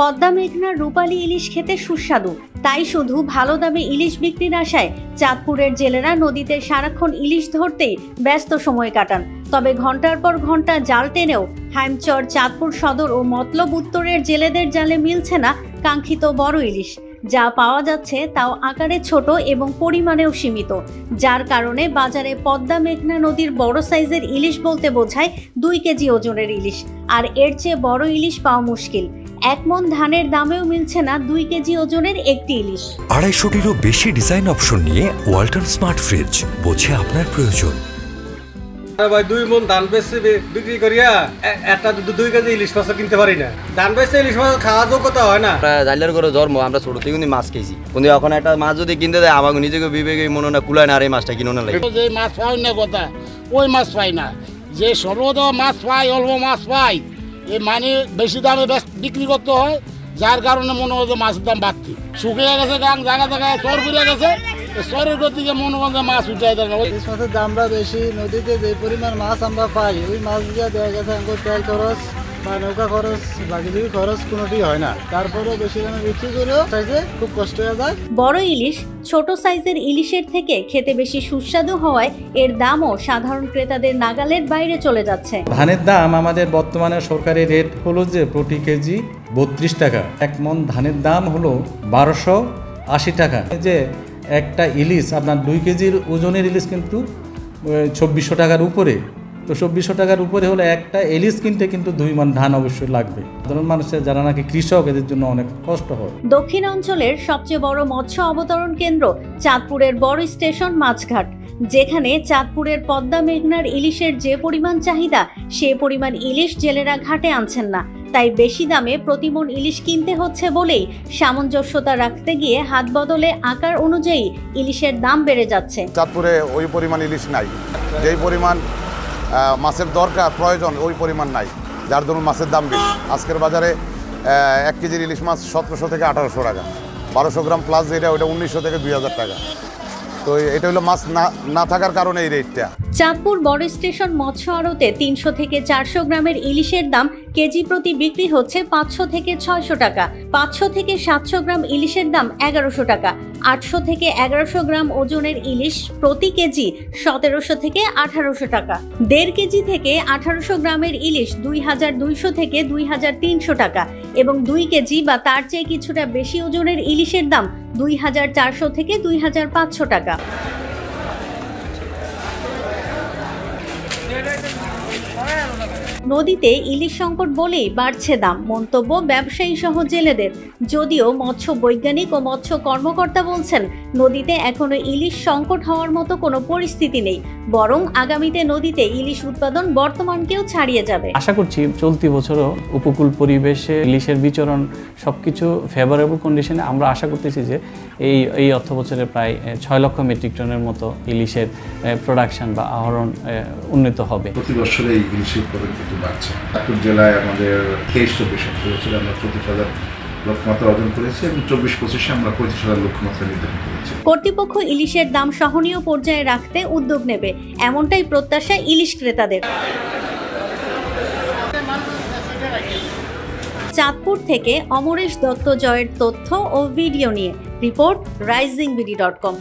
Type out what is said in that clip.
পদ্মা মেঘনার রূপালী ইলিশ খেতে সুস্বাদু, তাই শুধু ভালো দামে ইলিশ বিক্রির আশায় চাঁদপুরের জেলেরা নদীতে সারাক্ষণ ইলিশ ধরতেই ব্যস্ত সময় কাটান। তবে ঘন্টার পর ঘন্টা জাল টেনেও হাইমচর, চাঁদপুর সদর ও মতলব উত্তরের জেলেদের জালে মিলছে না কাঙ্ক্ষিত বড় ইলিশ। যা পাওয়া যাচ্ছে তাও আকারে ছোট এবং পরিমাণেও সীমিত, যার কারণে বাজারে পদ্মা মেঘনা নদীর বড় সাইজের ইলিশ বলতে বোঝায় 2 কেজি ওজনের ইলিশ, আর এর চেয়ে বড় ইলিশ পাওয়া মুশকিল। 1 মণ ধানের দামেও মিলছে না 2 কেজি ওজনের একটি ইলিশ। 250-টিরও বেশি ডিজাইন অপশন নিয়ে ওয়ালটন স্মার্ট ফ্রিজ, বোঝে আপনার প্রয়োজন। ভাই 2 মণ ধান বেচে বিক্রি করিয়া একটা 2 কেজি ইলিশ মাছ কিনতে পারি না। ধান বেচে ইলিশ মাছ খাওয়া যোগ্যতা হয় না। জাইলার করে জন্ম, আমরা ছোট থেকে কিন্তু মাছ খেয়েছি, কিন্তু এখন একটা মাছ যদি কিনতে দেয় আমাকে নিজেকে বিবেকে মনে না কুলায় না, আর এই মাছটা কিনো না লাগে। যে মাছ পাই না কথা, ওই মাছ পাই না। যে সর্বদা মাছ পাই, অল্প মাছ পাই, এই মানে বেশি দামে বিক্রি করতে হয়, যার কারণে মনে হয় যে মাছের দাম বাড়তি। শুকিয়ে গেছে গাং, জায়গা জায়গায় চর বেড়ে গেছে, চরের গতিকে মনে হয় যে মাছ উঠে যায়। ইলিশ মাছের দামটা বেশি, নদীতে যে পরিমাণ মাছ আমরা পাই ওই মাছ দিয়ে দেখা গেছে আমাদের তেল খরচ বা নৌকা খরচ, বাকি খরচ কোনোটি হয় না। তারপরেও বেশি দামে বিক্রি করেও চাইছে খুব কষ্ট হয়ে যায়। বড় ইলিশ ছোট সাইজের ইলিশের থেকে খেতে বেশি সুস্বাদু হওয়ায় এর দামও সাধারণ ক্রেতাদের নাগালের বাইরে চলে যাচ্ছে। ধানের দাম আমাদের বর্তমানে সরকারি রেট হলো যে প্রতি কেজি 32 টাকা। 1 মণ ধানের দাম হলো 1280 টাকা। যে একটা ইলিশ আপনার 2 কেজির ওজনের ইলিশ কিন্তু 2400 টাকার উপরে। তো 2400 টাকার উপরে হলে একটা ইলিশ কিনতে কিন্তু 2 মণ ধান অবশ্যই লাগবে। সাধারণ মানুষের যারা নাকি কৃষক, এদের জন্য অনেক কষ্ট হয়। দক্ষিণ অঞ্চলের সবচেয়ে বড় মৎস্য অবতরণ কেন্দ্র চাঁদপুরের বড় স্টেশন মাছঘাট, যেখানে চাঁদপুরের পদ্মা মেঘনার ইলিশের যে পরিমাণ চাহিদা, সে পরিমাণ ইলিশ জেলেরা ঘাটে আনছেন না। তাই বেশি দামে প্রতি মণ ইলিশ কিনতে হচ্ছে বলেই সামঞ্জস্যতা রাখতে গিয়ে হাত বদলে আকার অনুযায়ী ইলিশের দাম বেড়ে যাচ্ছে। চাঁদপুরে ওই পরিমাণ ইলিশ নাই, যেই পরিমাণ মাছের দরকার প্রয়োজন ওই পরিমাণ নাই, যার ধরুন মাছের দাম বেশি। আজকের বাজারে 1 কেজির ইলিশ মাছ 1700 থেকে 1800 টাকা, 1200 গ্রাম প্লাস যেটা ওইটা 1900 থেকে 2000 টাকা। তো এটা হলো মাছ না থাকার কারণে এই রেটটা। চাঁদপুর বড় স্টেশন মৎস্য আড়তে 300 থেকে 400 গ্রামের ইলিশের দাম কেজি প্রতি বিক্রি হচ্ছে 500 থেকে 600 টাকা। 500 থেকে 700 গ্রাম ইলিশের দাম 1100 টাকা। 800 থেকে 1100 গ্রাম ওজনের ইলিশ প্রতি কেজি 1700 থেকে 1800 টাকা। 1.5 কেজি থেকে 1800 গ্রামের ইলিশ 2200 থেকে 2300 টাকা এবং 2 কেজি বা তার চেয়ে কিছুটা বেশি ওজনের ইলিশের দাম 2400 থেকে 2500 টাকা। নদীতে ইলিশ সংকট বলেই বাড়ছে দাম, মন্তব্য ব্যবসায়ী সহ জেলেদের। যদিও মৎস্য বৈজ্ঞানিক ও মৎস্য কর্মকর্তা বলছেন নদীতে এখনো ইলিশ সংকট হওয়ার মতো কোনো পরিস্থিতি নেই, বরং আগামীতে নদীতে ইলিশ উৎপাদন বর্তমানকেও ছাড়িয়ে যাবে। আশা করছি চলতি বছরও উপকূল পরিবেশে ইলিশের বিচরণ সবকিছু ফেভারেবল কন্ডিশনে। আমরা আশা করতেছি যে এই অর্থ বছরে প্রায় 6 লক্ষ মেট্রিক টনের মতো ইলিশের প্রোডাকশন বা আহরণ উন্নীত হবে। প্রতি বছরে এই ইলিশের উৎপাদন কিন্তু বাড়ছে। চাঁদপুর জেলায় আমাদের 23-24 বছরে আমরা 25,000 লক্ষ্যমাত্রা অর্জন করেছি এবং 24-25-এ আমরা 35,000 লক্ষ্যমাত্রা নির্ধারণ করেছি। কর্তৃপক্ষ ইলিশের দাম সহনীয় পর্যায়ে রাখতে উদ্যোগ নেবে, এমনটাই প্রত্যাশা ইলিশ ক্রেতাদের। চাঁদপুর থেকে অমরেশ দত্ত জয়ের তথ্য ও ভিডিও নিয়ে রিপোর্ট risingBD.com।